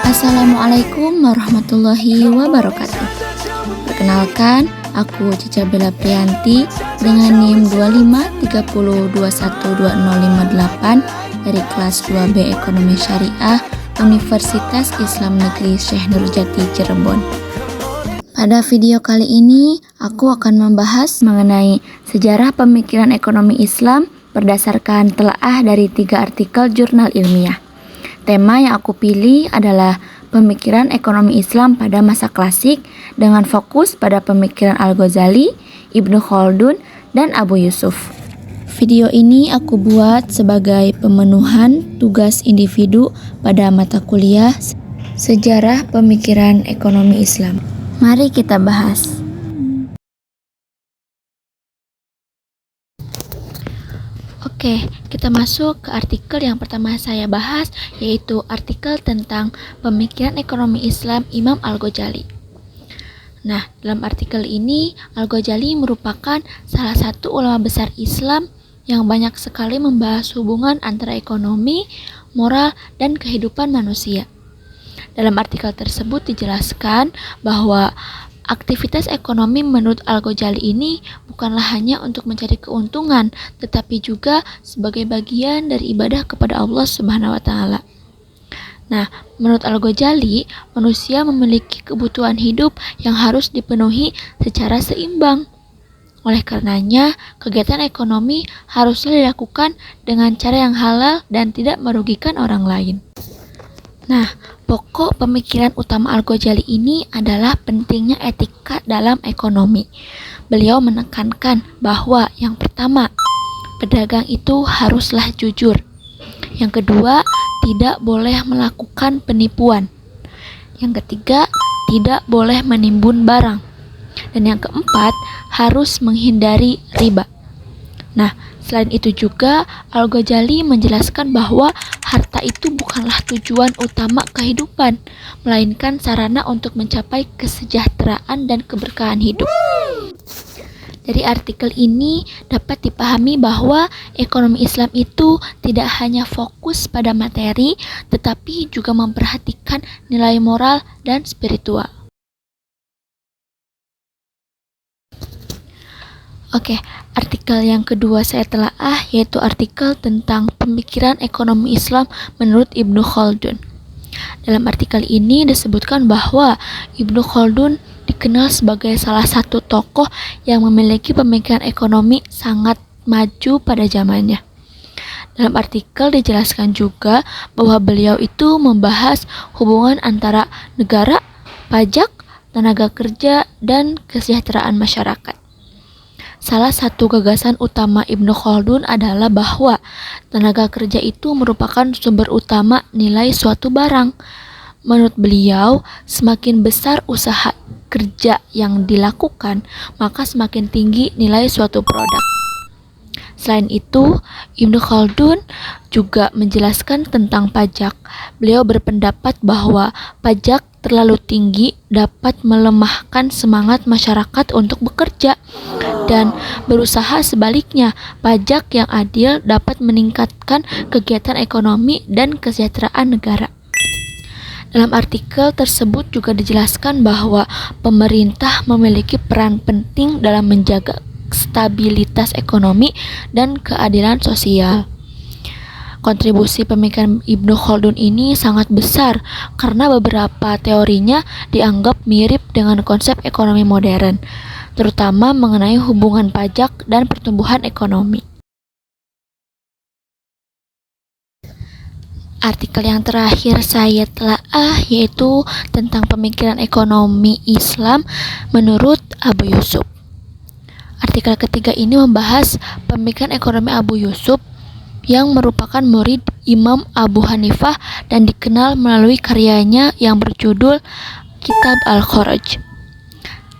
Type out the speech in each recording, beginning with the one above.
Assalamualaikum warahmatullahi wabarakatuh. Perkenalkan, aku Cica Bella Priyanti dengan NIM 2530212058 dari kelas 2B Ekonomi Syariah Universitas Islam Negeri Syekh Nurjati Cirebon. Pada video kali ini, aku akan membahas mengenai sejarah pemikiran ekonomi Islam berdasarkan telaah dari 3 artikel jurnal ilmiah. Tema yang aku pilih adalah pemikiran ekonomi Islam pada masa klasik dengan fokus pada pemikiran Al-Ghazali, Ibnu Khaldun, dan Abu Yusuf. Video ini aku buat sebagai pemenuhan tugas individu pada mata kuliah Sejarah Pemikiran Ekonomi Islam. Mari kita bahas. Oke, kita masuk ke artikel yang pertama saya bahas, yaitu artikel tentang pemikiran ekonomi Islam Imam Al-Ghazali. Nah, dalam artikel ini, Al-Ghazali merupakan salah satu ulama besar Islam yang banyak sekali membahas hubungan antara ekonomi, moral, dan kehidupan manusia. Dalam artikel tersebut dijelaskan bahwa aktivitas ekonomi menurut Al-Ghazali ini bukanlah hanya untuk mencari keuntungan, tetapi juga sebagai bagian dari ibadah kepada Allah Subhanahu wa Ta'ala. Nah, menurut Al-Ghazali, manusia memiliki kebutuhan hidup yang harus dipenuhi secara seimbang. Oleh karenanya, kegiatan ekonomi haruslah dilakukan dengan cara yang halal dan tidak merugikan orang lain. Nah, pokok pemikiran utama Al-Ghazali ini adalah pentingnya etika dalam ekonomi. Beliau menekankan bahwa yang pertama, pedagang itu haruslah jujur. Yang kedua, tidak boleh melakukan penipuan. Yang ketiga, tidak boleh menimbun barang. Dan yang keempat, harus menghindari riba. Nah, selain itu juga Al-Ghazali menjelaskan bahwa harta itu bukanlah tujuan utama kehidupan, melainkan sarana untuk mencapai kesejahteraan dan keberkahan hidup. Dari artikel ini dapat dipahami bahwa ekonomi Islam itu tidak hanya fokus pada materi, tetapi juga memperhatikan nilai moral dan spiritual. Oke, artikel yang kedua saya telaah yaitu artikel tentang pemikiran ekonomi Islam menurut Ibnu Khaldun. Dalam artikel ini disebutkan bahwa Ibnu Khaldun dikenal sebagai salah satu tokoh yang memiliki pemikiran ekonomi sangat maju pada zamannya. Dalam artikel dijelaskan juga bahwa beliau itu membahas hubungan antara negara, pajak, tenaga kerja, dan kesejahteraan masyarakat. Salah satu gagasan utama Ibnu Khaldun adalah bahwa tenaga kerja itu merupakan sumber utama nilai suatu barang. Menurut beliau, semakin besar usaha kerja yang dilakukan, maka semakin tinggi nilai suatu produk. Selain itu, Ibnu Khaldun juga menjelaskan tentang pajak. Beliau berpendapat bahwa pajak terlalu tinggi dapat melemahkan semangat masyarakat untuk bekerja, dan berusaha sebaliknya, pajak yang adil dapat meningkatkan kegiatan ekonomi dan kesejahteraan negara. Dalam artikel tersebut juga dijelaskan bahwa pemerintah memiliki peran penting dalam menjaga stabilitas ekonomi dan keadilan sosial. Kontribusi pemikiran Ibnu Khaldun ini sangat besar karena beberapa teorinya dianggap mirip dengan konsep ekonomi modern, terutama mengenai hubungan pajak dan pertumbuhan ekonomi. Artikel yang terakhir saya telaah yaitu tentang pemikiran ekonomi Islam menurut Abu Yusuf. Artikel ketiga ini membahas pemikiran ekonomi Abu Yusuf yang merupakan murid Imam Abu Hanifah dan dikenal melalui karyanya yang berjudul Kitab Al-Kharaj.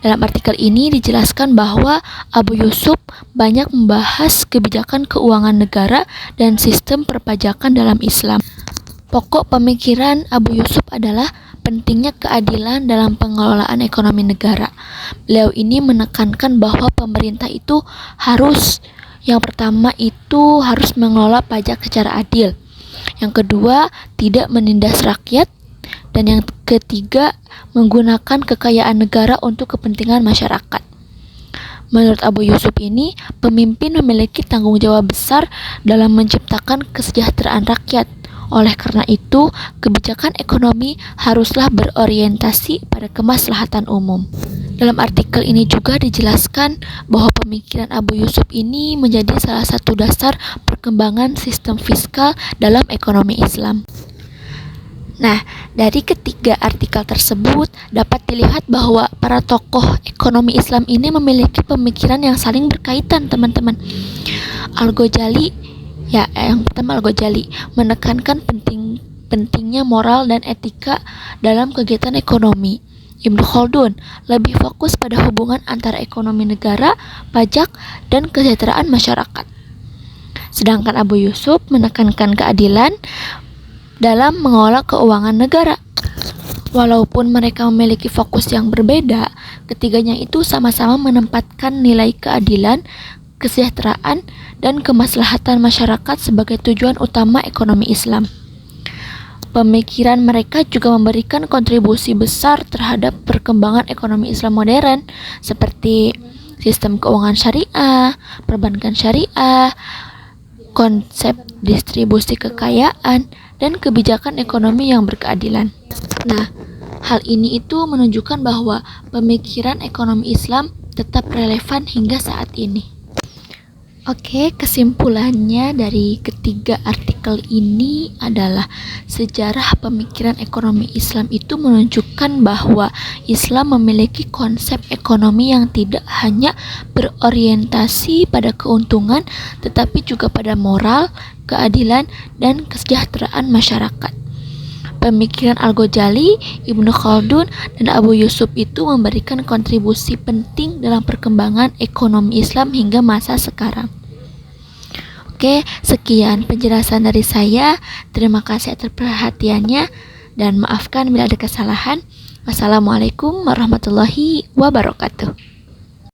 Dalam artikel ini dijelaskan bahwa Abu Yusuf banyak membahas kebijakan keuangan negara dan sistem perpajakan dalam Islam. Pokok pemikiran Abu Yusuf adalah pentingnya keadilan dalam pengelolaan ekonomi negara. Beliau ini menekankan bahwa pemerintah itu harus mengelola pajak secara adil. Yang kedua, tidak menindas rakyat. Dan yang ketiga, menggunakan kekayaan negara untuk kepentingan masyarakat. Menurut Abu Yusuf ini, pemimpin memiliki tanggung jawab besar dalam menciptakan kesejahteraan rakyat. Oleh karena itu, kebijakan ekonomi haruslah berorientasi pada kemaslahatan umum. Dalam artikel ini juga dijelaskan bahwa pemikiran Abu Yusuf ini menjadi salah satu dasar perkembangan sistem fiskal dalam ekonomi Islam. Nah, dari ketiga artikel tersebut dapat dilihat bahwa para tokoh ekonomi Islam ini memiliki pemikiran yang saling berkaitan, teman-teman. Al-Ghazali, yang pertama Al-Ghazali menekankan pentingnya moral dan etika dalam kegiatan ekonomi. Ibnu Khaldun lebih fokus pada hubungan antara ekonomi negara, pajak, dan kesejahteraan masyarakat. Sedangkan Abu Yusuf menekankan keadilan dalam mengelola keuangan negara. Walaupun mereka memiliki fokus yang berbeda, ketiganya itu sama-sama menempatkan nilai keadilan, kesejahteraan, dan kemaslahatan masyarakat sebagai tujuan utama ekonomi Islam. Pemikiran mereka juga memberikan kontribusi besar terhadap perkembangan ekonomi Islam modern, seperti sistem keuangan syariah, perbankan syariah, konsep distribusi kekayaan, dan kebijakan ekonomi yang berkeadilan. Nah, hal ini itu menunjukkan bahwa pemikiran ekonomi Islam tetap relevan hingga saat ini. Oke, kesimpulannya dari ketiga artikel ini adalah sejarah pemikiran ekonomi Islam itu menunjukkan bahwa Islam memiliki konsep ekonomi yang tidak hanya berorientasi pada keuntungan, tetapi juga pada moral, keadilan, dan kesejahteraan masyarakat. Pemikiran Al-Ghazali, Ibnu Khaldun, dan Abu Yusuf itu memberikan kontribusi penting dalam perkembangan ekonomi Islam hingga masa sekarang. Oke, sekian penjelasan dari saya. Terima kasih atas perhatiannya dan maafkan bila ada kesalahan. Wassalamualaikum warahmatullahi wabarakatuh.